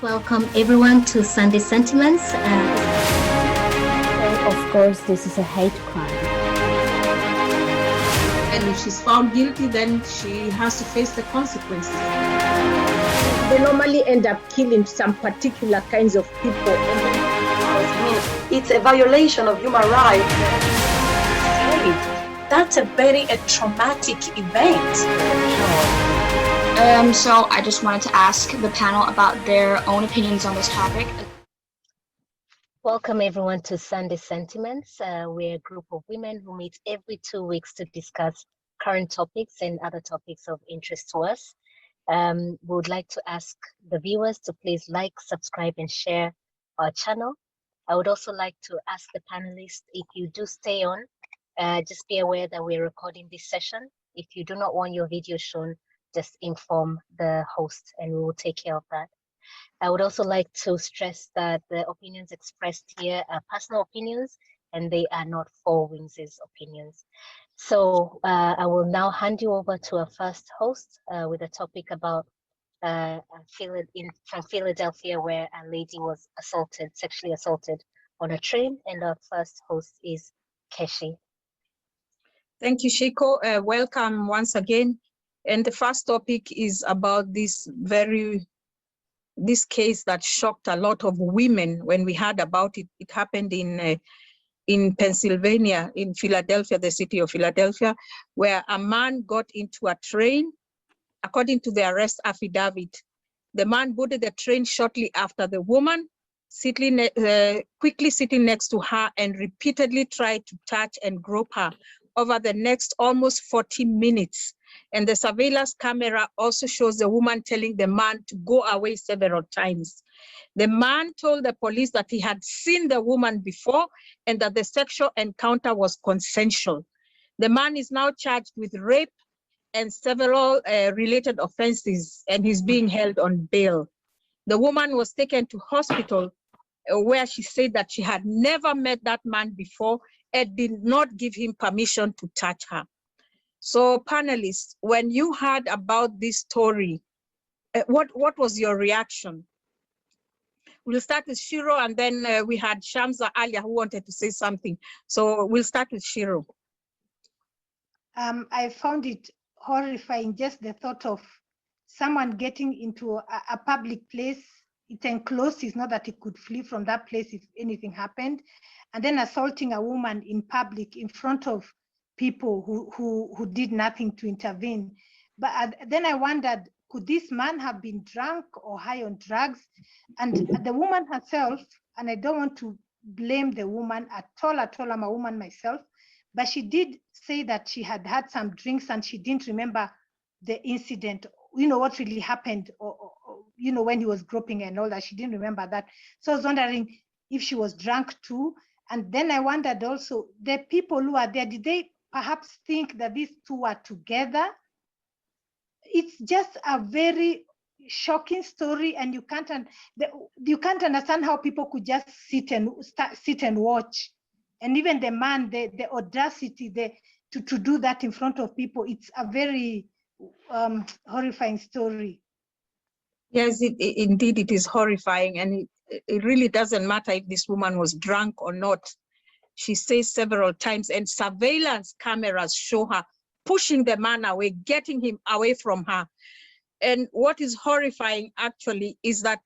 Welcome everyone to Sunday Sentiments. Of course, this is a hate crime. And if she's found guilty, then she has to face the consequences. They normally end up killing some particular kinds of people. It's a violation of human rights. That's a very traumatic event. So I just wanted to ask the panel about their own opinions on this topic. Welcome everyone to Sunday Sentiments. We're a group of women who meet every 2 weeks to discuss current topics and other topics of interest to us. We would like to ask the viewers to please like, subscribe, and share our channel. I would also like to ask the panelists, if you do stay on, just be aware that we're recording this session. If you do not want your video shown, just inform the host and we will take care of that. I would also like to stress that the opinions expressed here are personal opinions and they are not Four Wings' opinions. So I will now hand you over to our first host with a topic about from Philadelphia, where a lady was sexually assaulted on a train, and our first host is Keshi. Thank you, Shiko. Welcome once again. And the first topic is about this case that shocked a lot of women when we heard about it. It happened in Pennsylvania, in Philadelphia, the city of Philadelphia, where a man got into a train. According to the arrest affidavit, the man boarded the train shortly after the woman, quickly sitting next to her, and repeatedly tried to touch and grope her over the next almost 40 minutes. And the surveillance camera also shows the woman telling the man to go away several times. The man told the police that he had seen the woman before and that the sexual encounter was consensual. The man is now charged with rape and several related offenses, and he's being held on bail. The woman was taken to hospital where she said that she had never met that man before and did not give him permission to touch her. So panelists, when you heard about this story, what was your reaction? We'll start with Shiro, and then we had Shamsa earlier who wanted to say something. So we'll start with Shiro. I found it horrifying, just the thought of someone getting into a public place. It's enclosed, it's not that he could flee from that place if anything happened, and then assaulting a woman in public in front of people who did nothing to intervene. But then I wondered, could this man have been drunk or high on drugs? And the woman herself, and I don't want to blame the woman at all, I'm a woman myself, but she did say that she had had some drinks and she didn't remember the incident, what really happened, or when he was groping and all that. She didn't remember that. So I was wondering if she was drunk too. And then I wondered also, the people who are there, did they perhaps think that these two are together? It's just a very shocking story, and you can't understand how people could just sit and watch. And even the man, the audacity to do that in front of people, it's a very horrifying story. Yes, indeed it is horrifying, and it really doesn't matter if this woman was drunk or not. She says several times, and surveillance cameras show her pushing the man away, getting him away from her. And what is horrifying actually is that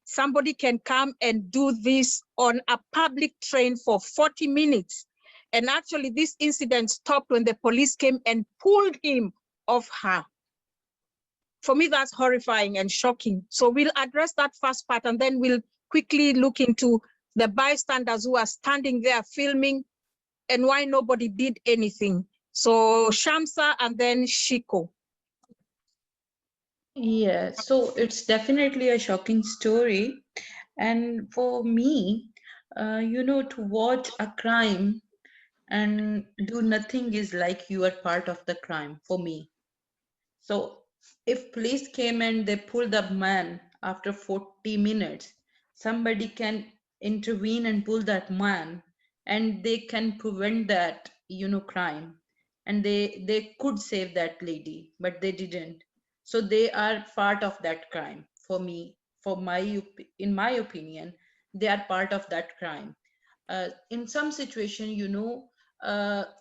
somebody can come and do this on a public train for 40 minutes. And actually this incident stopped when the police came and pulled him off her. For me, that's horrifying and shocking. So we'll address that first part, and then we'll quickly look into the bystanders who are standing there filming and why nobody did anything. So Shamsa and then Shiko. Yeah, so it's definitely a shocking story. And for me, to watch a crime and do nothing is like you are part of the crime for me. So if police came and they pulled the man after 40 minutes, somebody can intervene and pull that man, and they can prevent that, crime. And they could save that lady, but they didn't. So they are part of that crime for me, in my opinion, they are part of that crime. In some situation,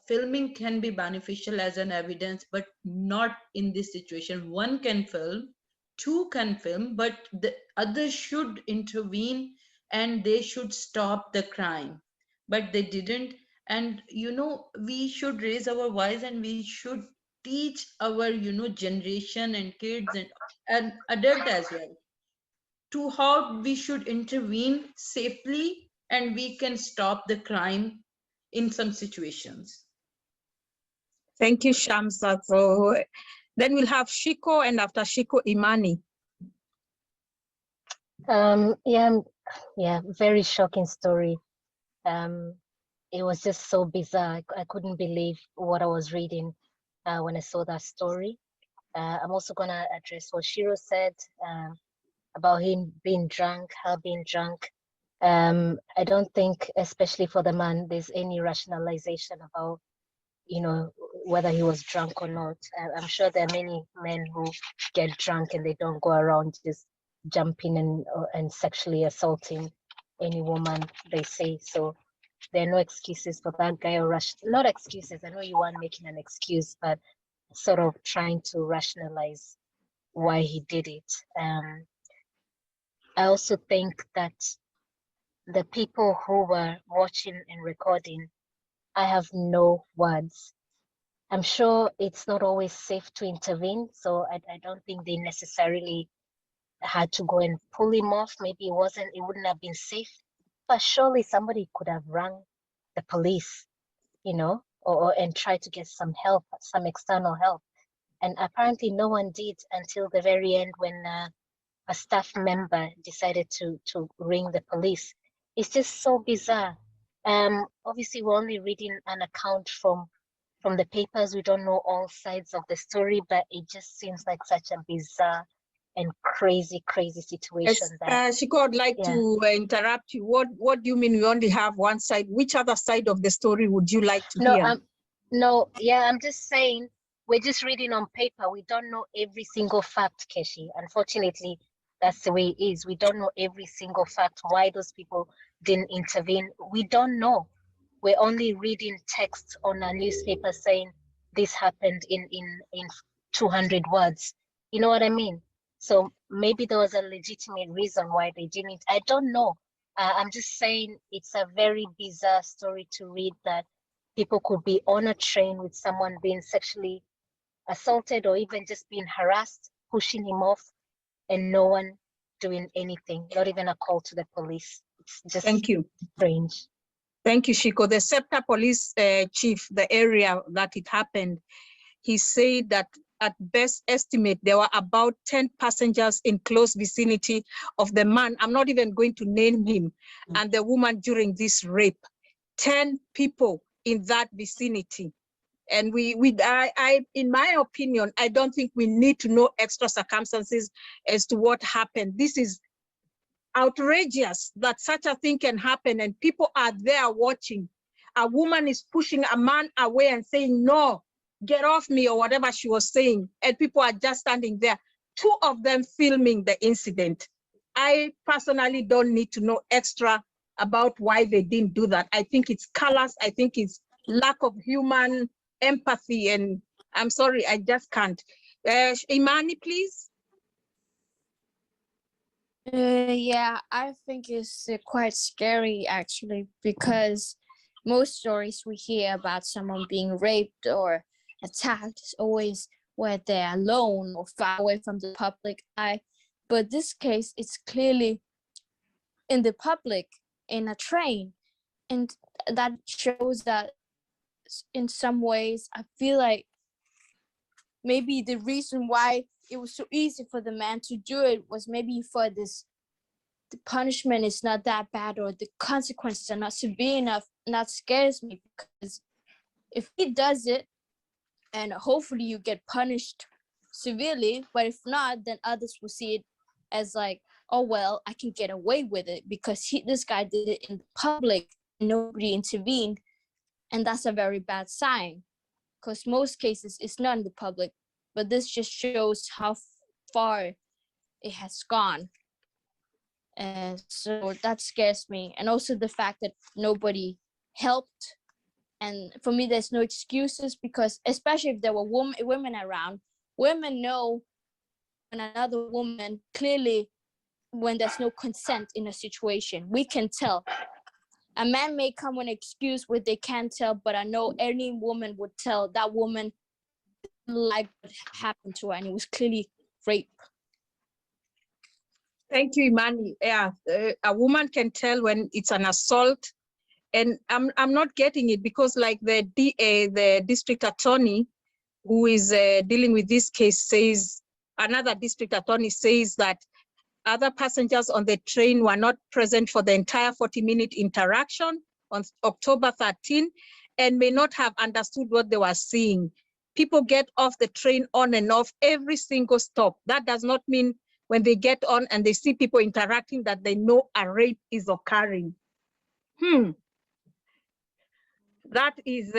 filming can be beneficial as an evidence, but not in this situation. One can film, two can film, but the others should intervene and they should stop the crime. But they didn't. And we should raise our voice and we should teach our generation and kids and adult as well to how we should intervene safely and we can stop the crime in some situations. Thank you, Shamsa. So then we'll have Shiko, and after Shiko, Imani. Yeah, very shocking story. It was just so bizarre. I couldn't believe what I was reading when I saw that story. I'm also gonna address what Shiro said about him being drunk, her being drunk. I don't think, especially for the man, there's any rationalization about, whether he was drunk or not. I'm sure there are many men who get drunk and they don't go around just jumping and sexually assaulting any woman they say. So there are no excuses for that guy, or not excuses. I know you weren't making an excuse, but sort of trying to rationalize why he did it. I also think that the people who were watching and recording, I have no words. I'm sure it's not always safe to intervene, so I don't think they necessarily had to go and pull him off. Maybe it wouldn't have been safe, but surely somebody could have rung the police, and try to get some help, some external help. And apparently no one did until the very end when a staff member decided to ring the police. It's just so bizarre. Obviously we're only reading an account from the papers. We don't know all sides of the story, but it just seems like such a bizarre and crazy situation. Shiko, I'd like to interrupt you. What do you mean we only have one side? Which other side of the story would you like to hear? I'm just saying, we're just reading on paper. We don't know every single fact, Keshi. Unfortunately, that's the way it is. We don't know every single fact, why those people didn't intervene. We don't know. We're only reading text on a newspaper saying this happened in 200 words. You know what I mean? So maybe there was a legitimate reason why they didn't. I don't know. I'm just saying it's a very bizarre story to read, that people could be on a train with someone being sexually assaulted or even just being harassed, pushing him off, and no one doing anything, not even a call to the police. It's just strange. Thank you, Shiko. The SEPTA police chief, the area that it happened, he said that at best estimate, there were about 10 passengers in close vicinity of the man. I'm not even going to name him, and the woman during this rape. 10 people in that vicinity. And in my opinion, I don't think we need to know extra circumstances as to what happened. This is outrageous that such a thing can happen and people are there watching. A woman is pushing a man away and saying, no, get off me, or whatever she was saying. And people are just standing there, 2 of them filming the incident. I personally don't need to know extra about why they didn't do that. I think it's callous. I think it's lack of human empathy. And I'm sorry, I just can't. Imani, please. Yeah, I think it's quite scary actually, because most stories we hear about someone being raped or attacked is always where they're alone or far away from the public eye. But this case, it's clearly in the public, in a train. And that shows that in some ways, I feel like maybe the reason why it was so easy for the man to do it was maybe for this, the punishment is not that bad, or the consequences are not severe enough. And that scares me, because if he does it, and hopefully you get punished severely, but if not, then others will see it as like, oh, well, I can get away with it because this guy did it in public, nobody intervened. And that's a very bad sign, because most cases it's not in the public, but this just shows how far it has gone. And so that scares me. And also the fact that nobody helped. And for me, there's no excuses, because especially if there were women around, women know when another woman, clearly when there's no consent in a situation, we can tell. A man may come with an excuse where they can't tell, but I know any woman would tell that woman didn't like what happened to her, and it was clearly rape. Thank you, Imani. Yeah, a woman can tell when it's an assault, and I'm not getting it, because like the DA, the district attorney who is dealing with this case says, another district attorney says that other passengers on the train were not present for the entire 40-minute interaction on October 13 and may not have understood what they were seeing. People get off the train on and off every single stop. That does not mean when they get on and they see people interacting that they know a rape is occurring. That is,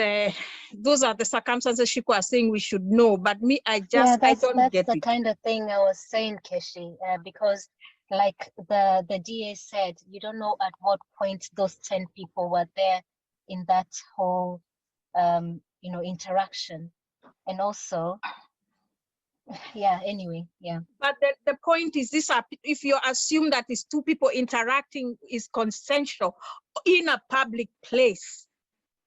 those are the circumstances Shiko are saying we should know, but me, I don't that's get the it. kind of thing I was saying, Keshi, because like the DA said, you don't know at what point those 10 people were there in that whole, interaction. And also, yeah, anyway, yeah. But the point is this, if you assume that it's two people interacting is consensual in a public place,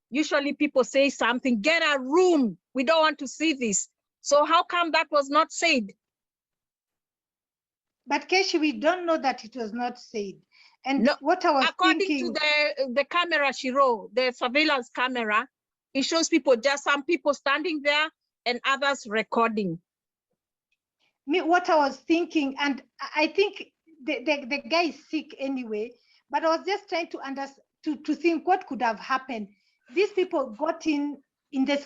usually people say something, get a room, we don't want to see this. So how come that was not said? But Keshi, we don't know that it was not said. And No, what I was according thinking, to the camera, Shiro, the surveillance camera, it shows people, just some people standing there and others recording. What I was thinking, and I think the guy is sick anyway, but I was just trying to understand, to think what could have happened. These people got in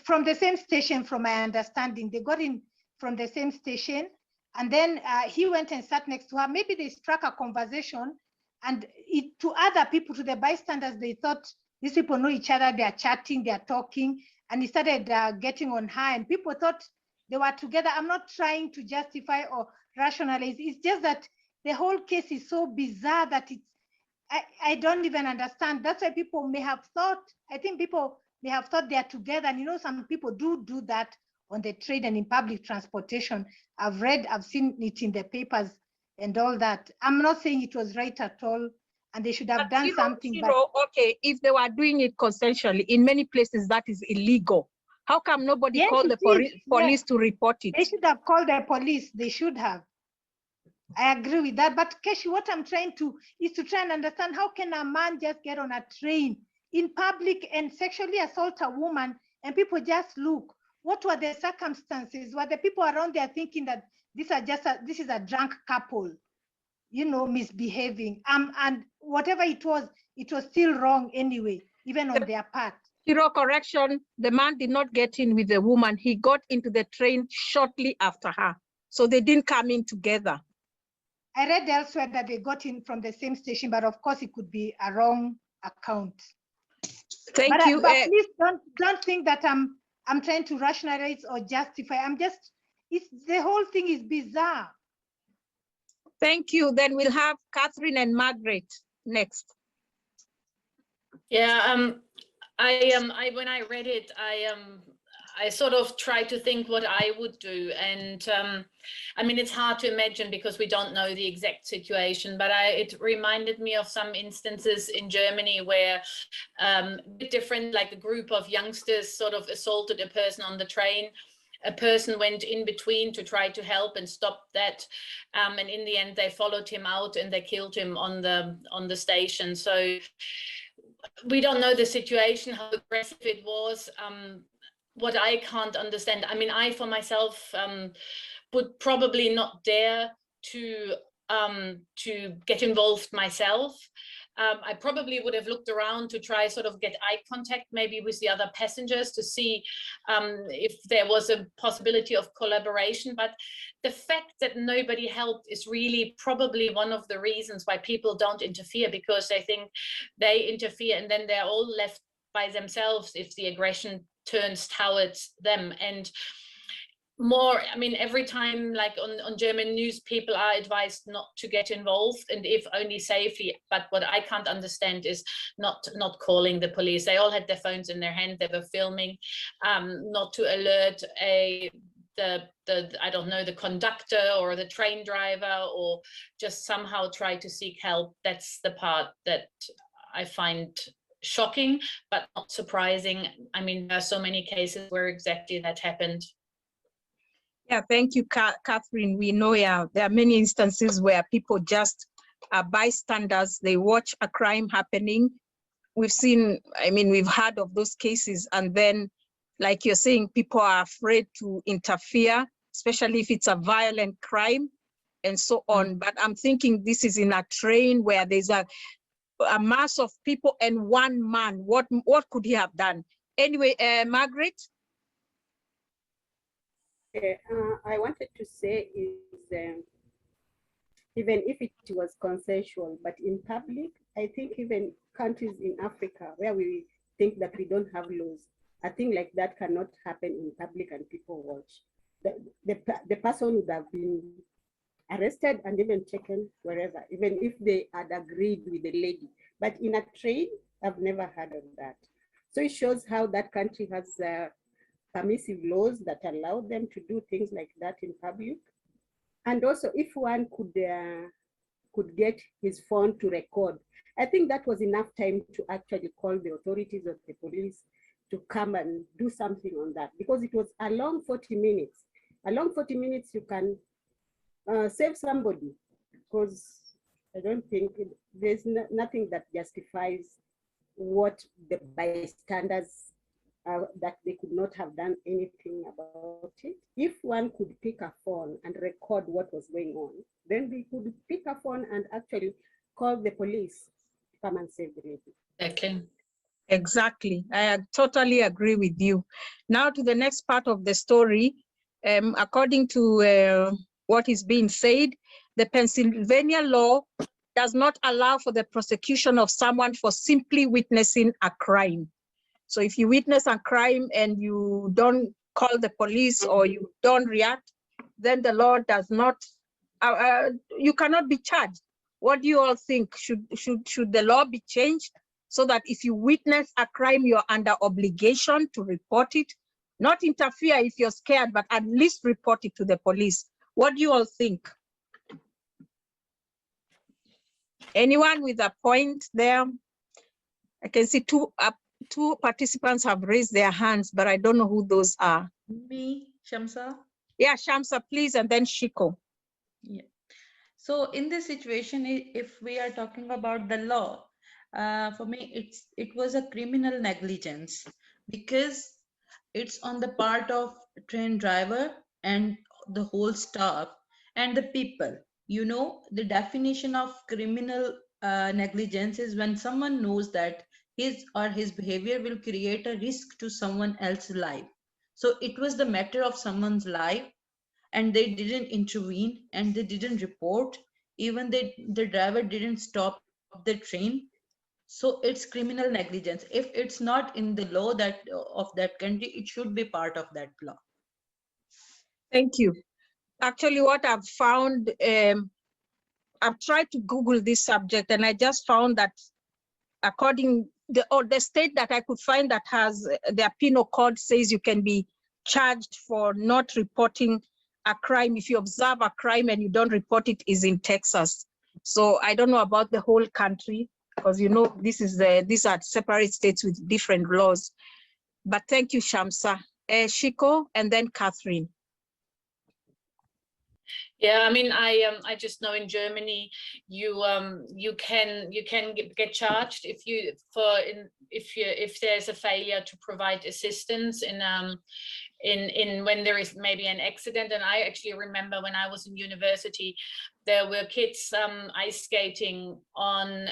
from the same station, from my understanding. They got in from the same station, and then he went and sat next to her. Maybe they struck a conversation, and to other people, to the bystanders, they thought these people know each other, they are chatting, they are talking, and he started getting on her, and people thought they were together. I'm not trying to justify or rationalize. It's just that the whole case is so bizarre that I don't even understand. That's why people may have thought, I think people may have thought they are together. And some people do that on the train and in public transportation. I've seen it in the papers and all that. I'm not saying it was right at all, and they should have done something. But okay, if they were doing it consensually, in many places that is illegal. How come nobody called the police to report it? They should have called the police. They should have. I agree with that. But Keshi, what I'm trying to try and understand, how can a man just get on a train in public and sexually assault a woman, and people just look? What were the circumstances? Were the people around there thinking that this is a drunk couple, misbehaving? And whatever it was still wrong anyway, even on their part. Hero correction, the man did not get in with the woman. He got into the train shortly after her. So they didn't come in together. I read elsewhere that they got in from the same station, but of course it could be a wrong account. Thank you. But please don't think that I'm trying to rationalize or justify. The whole thing is bizarre. Thank you. Then we'll have Catherine and Margaret next. Yeah, when I read it, I sort of tried to think what I would do. And I mean, it's hard to imagine because we don't know the exact situation, but it reminded me of some instances in Germany where a bit different, like a group of youngsters sort of assaulted a person on the train. A person went in between to try to help and stop that. And in the end, they followed him out and they killed him on the station. So we don't know the situation, how aggressive it was. What I can't understand, I mean, I for myself would probably not dare to get involved myself. I probably would have looked around to try sort of get eye contact maybe with the other passengers to see if there was a possibility of collaboration. But the fact that nobody helped is really probably one of the reasons why people don't interfere, because they think they interfere and then they're all left by themselves if the aggression turns towards them. And more, I mean, every time, like on German news, people are advised not to get involved, and if only safely. But what I can't understand is not calling the police. They all had their phones in their hand, they were filming, not to alert the I don't know, the conductor or the train driver, or just somehow try to seek help. That's the part that I find shocking, but not surprising. I mean, there are so many cases where exactly that happened. Yeah, thank you, Catherine. We know, yeah, there are many instances where people just are bystanders. They watch a crime happening. We've seen, I mean, we've heard of those cases, and then, like you're saying, people are afraid to interfere, especially if it's a violent crime and so on. But I'm thinking this is in a train where there's a mass of people and one man. What could he have done? Anyway, Margaret? I wanted to say is even if it was consensual, but in public, I think even countries in Africa where we think that we don't have laws, a thing like that cannot happen in public and people watch. The person would have been arrested and even taken wherever, even if they had agreed with the lady. But in a train, I've never heard of that. So it shows how that country has permissive laws that allow them to do things like that in public. And also, if one could get his phone to record, I think that was enough time to actually call the authorities of the police to come and do something on that, because it was a long 40 minutes. A long 40 minutes, you can save somebody, because I don't think there's nothing that justifies what the bystanders that they could not have done anything about it. If one could pick a phone and record what was going on, then they could pick a phone and actually call the police to come and save the lady. Exactly. I totally agree with you. Now to the next part of the story. According to what is being said, the Pennsylvania law does not allow for the prosecution of someone for simply witnessing a crime. So if you witness a crime and you don't call the police or you don't react, then the law does not, you cannot be charged. What do you all think? Should the law be changed so that if you witness a crime, you're under obligation to report it? Not interfere if you're scared, but at least report it to the police. What do you all think? Anyone with a point there? I can see two participants have raised their hands, but I don't know who those are. Me, Shamsa. Yeah, Shamsa, please, and then Shiko. Yeah. So in this situation, if we are talking about the law, for me, it was a criminal negligence, because it's on the part of train driver and the whole staff and the people. You know, the definition of criminal negligence is when someone knows that his or his behavior will create a risk to someone else's life. So it was the matter of someone's life, and they didn't intervene and they didn't report. Even the driver didn't stop the train. So it's criminal negligence. If it's not in the law that of that country, it should be part of that law. Thank you. Actually, what I've found, I've tried to Google this subject, and I just found that according the state that I could find that has their penal code says you can be charged for not reporting a crime. If you observe a crime and you don't report it, is in Texas. So I don't know about the whole country, because you know these are separate states with different laws. But thank you, Shamsa. Shiko, and then Catherine. Yeah, I mean, I just know in Germany you can get charged if there's a failure to provide assistance in when there is maybe an accident. And I actually remember when I was in university, there were kids ice skating on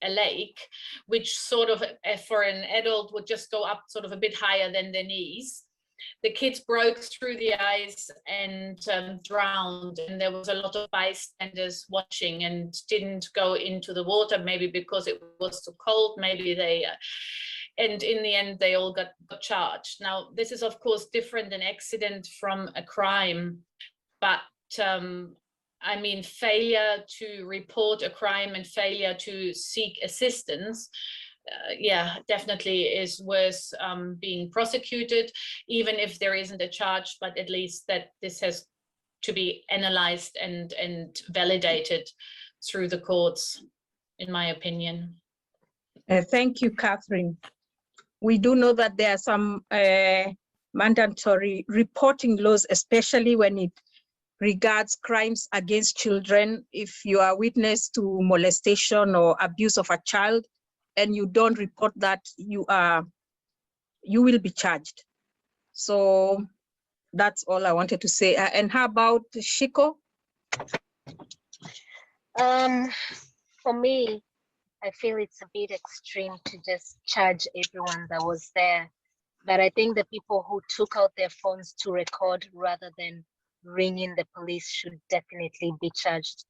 a lake, which sort of for an adult would just go up sort of a bit higher than their knees. The kids broke through the ice and drowned, and there was a lot of bystanders watching and didn't go into the water, maybe because it was too cold, maybe they And in the end, they all got charged. Now, this is, of course, different an accident from a crime, but I mean, failure to report a crime and failure to seek assistance, yeah, definitely is worth being prosecuted, even if there isn't a charge, but at least that this has to be analyzed and validated through the courts, in my opinion. Thank you, Catherine. We do know that there are some mandatory reporting laws, especially when it regards crimes against children. If you are witness to molestation or abuse of a child and you don't report that, you will be charged. So that's all I wanted to say. And how about Shiko? For me, I feel it's a bit extreme to just charge everyone that was there. But I think the people who took out their phones to record rather than ringing the police should definitely be charged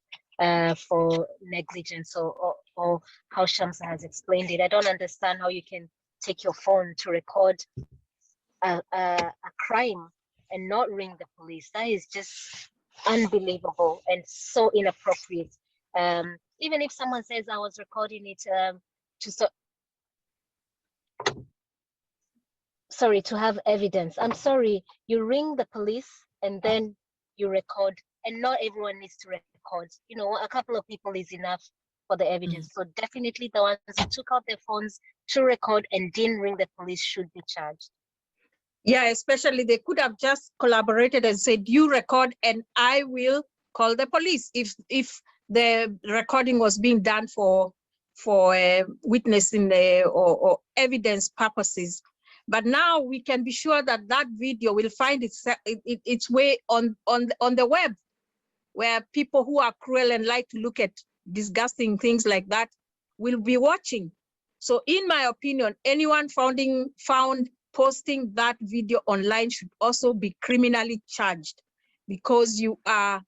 for negligence or how Shamsa has explained it. I don't understand how you can take your phone to record a crime and not ring the police. That is just unbelievable and so inappropriate. Even if someone says I was recording it to have evidence, I'm sorry, you ring the police and then you record, and not everyone needs to record. You know, a couple of people is enough for the evidence. So definitely the ones who took out their phones to record and didn't ring the police should be charged. Yeah, especially they could have just collaborated and said, you record and I will call the police if the recording was being done for witnessing or evidence purposes. But now we can be sure that that video will find its way on the web, where people who are cruel and like to look at disgusting things like that will be watching. So in my opinion, anyone found posting that video online should also be criminally charged, because you are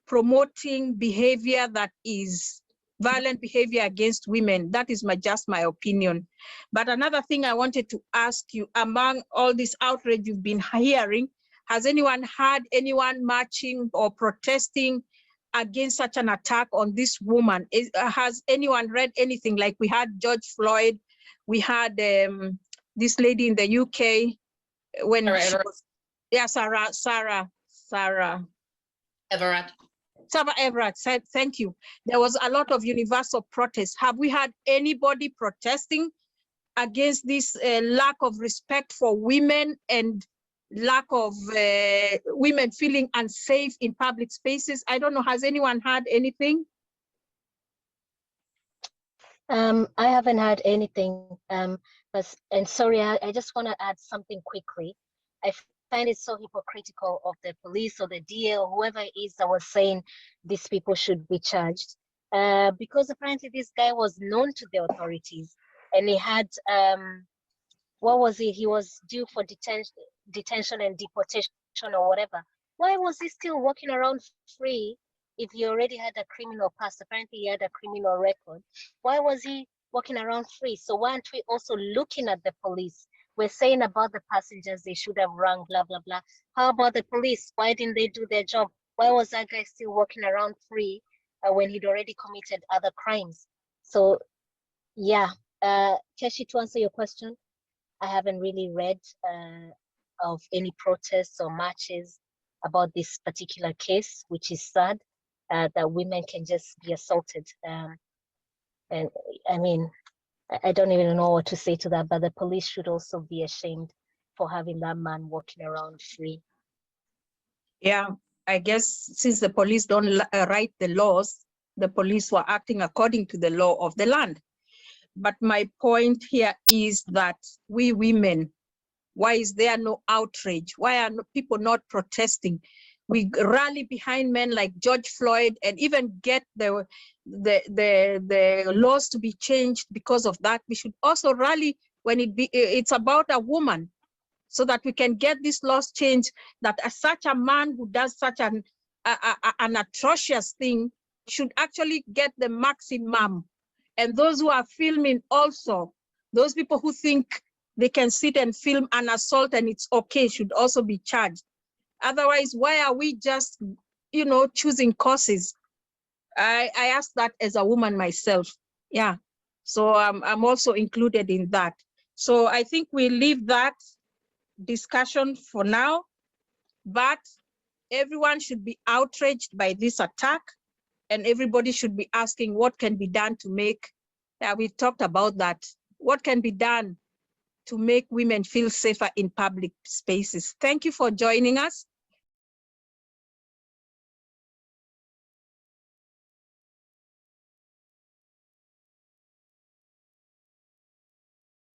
promoting behavior that is violent behavior against women. That is just my opinion. But another thing I wanted to ask you, among all this outrage you've been hearing, has anyone heard anyone marching or protesting against such an attack on this woman? Has anyone read anything? Like we had George Floyd, we had this lady in the UK when Sarah Everett. Sarah Everett said, thank you. There was a lot of universal protests. Have we had anybody protesting against this lack of respect for women and lack of women feeling unsafe in public spaces? I don't know, has anyone heard anything? I haven't heard anything, and sorry, I just want to add something quickly. I find it so hypocritical of the police or the DA or whoever it is that was saying these people should be charged, because apparently this guy was known to the authorities and he had, what was he? He was due for detention and deportation or whatever. Why was he still walking around free if he already had a criminal past? Apparently he had a criminal record. Why was he walking around free? So why aren't we also looking at the police? We're saying about the passengers, they should have rung, blah, blah, blah. How about the police? Why didn't they do their job? Why was that guy still walking around free when he'd already committed other crimes? So yeah, Keshi, to answer your question, I haven't really read of any protests or marches about this particular case, which is sad, that women can just be assaulted. And I mean, I don't even know what to say to that, but the police should also be ashamed for having that man walking around free. Yeah, I guess since the police don't write the laws, the police were acting according to the law of the land. But my point here is that we women, why is there no outrage? Why are people not protesting? We rally behind men like George Floyd and even get the laws to be changed because of that. We should also rally when it's about a woman, so that we can get this laws changed, that such a man who does such an atrocious thing should actually get the maximum. And those who are filming also Those people who think they can sit and film an assault and it's okay should also be charged. Otherwise, why are we just, you know, choosing causes? I asked that as a woman myself. Yeah. So I'm also included in that. So I think we leave that discussion for now, but everyone should be outraged by this attack, and everybody should be asking what can be done to make, we talked about that, what can be done to make women feel safer in public spaces. Thank you for joining us.